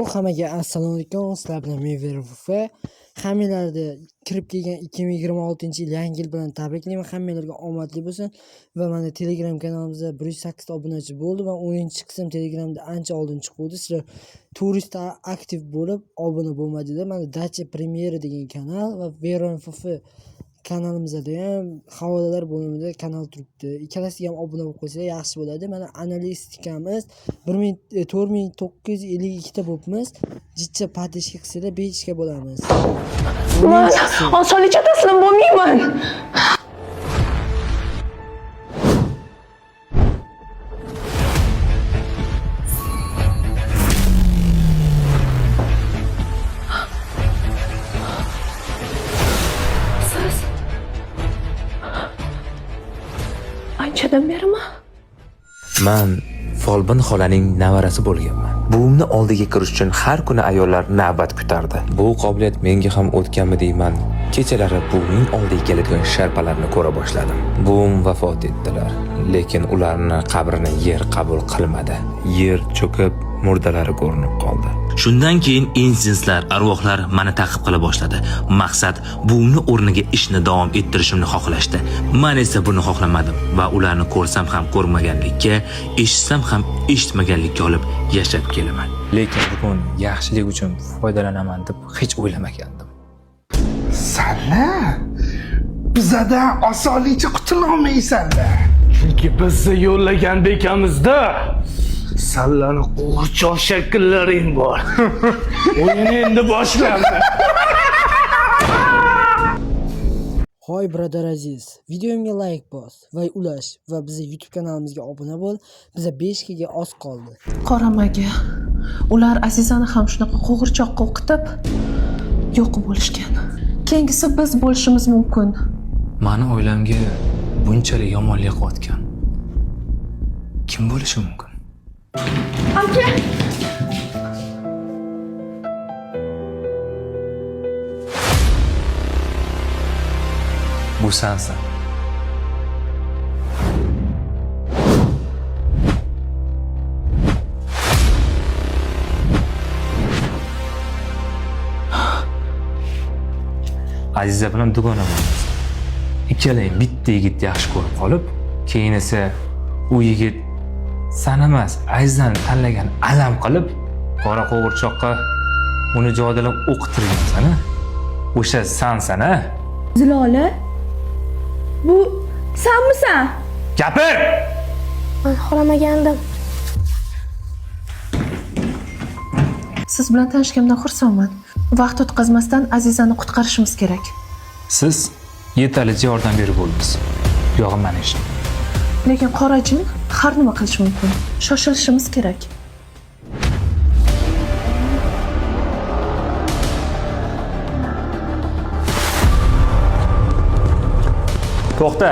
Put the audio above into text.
Hammaga assalomu alaykum. Sizlar bilan men Verfufa. Hammalarni kirib kelgan 2026-yil yangi yil bilan tabriklayman. Hammalarga omadli bo'lsin. Va mana Telegram kanalimizda 108 ta obunachi bo'ldi va 10-qism Telegramda ancha oldin chiqdi. Sizlar turist aktiv bo'lib obuna bo'lmadinglar. Mana Dacha Premiere degan kanal va Verfufa kanalimizda ham havolalar bo'limida kanal turibdi. Ikkalasiga ham obuna bo'lib qo'ysalar yaxshi bo'ladi. Mana analistikamiz 4952 ta bo'libmiz. Jicha patishga qilsalar 5 ga bo'lamiz. Men osonlikcha taslim bo'lmayman. Anchadan berimi? Men Folbin xolaning nevarasi bo'lganman. Buvimni oldiga kirish uchun har kuni ayollar navbat kutardi. Bu qobiliyat menga ham o'tganmi deyman. Kechalari buvimning oldiga keladigan sharpalarni ko'ra boshladim. Buvim vafot etdilar, lekin ularning qabrini yer qabul qilmadi. Yer cho'kib, murdalari ko'rinib qoldi. Shundan keyin instinktlar, arvohlar meni ta'qib qila boshladi. Maqsad buvimni o'rniga ishni davom ettirishimni xohlashdi. Men esa buni xohlamadim va ularni ko'rsam ham ko'rmaganlikka, eshitsam ham eshitmaganlikka olib yashab kelaman. Lekin bugun yaxshilik uchun foydalanaman deb hech o'ylamagandim. Sanla bizadan osonlikcha qutula olmaysan-da. Chunki bizni yo'llagan bekamizda Sallani qo'g'irchoq shakllaring bor. O'yin endi boshlandi. Hoy birodar aziz, videomga like bos va ulash va bizning YouTube kanalimizga obuna bo'l. Biza 5 ga oz qoldi. Qoramaga. Ular Azizani ham shunaqa qo'g'irchoqqa o'qitib yo'q bo'lishgan. Keyingisi biz bo'lishimiz mumkin. Meni o'ylamga bunchalik yomonlik qotgan kim bo'lishi mumkin? Aka! Bu sensan. Aziza bilan dugonamiz. Ikkalang bitta yigitni yaxshi ko'rib qolib, keyin esa u yigit san emas, Azizani tanlagan alam qilib, qora qo'g'irchoqqa uni jodalab o'qitirgansan-a? O'sha sensan-a? Zilola, bu senmisan? Gapir! Men xohlamagandim. Siz bilan tanishganimdan xursandman. Vaqt o'tkazmasdan Azizani qutqarishimiz kerak. Siz yetarlicha yordam berib bo'ldingiz. Yog'im mana ish. Lekin qorajin har nima qilish mumkin. Shoshilishimiz kerak. To'xta!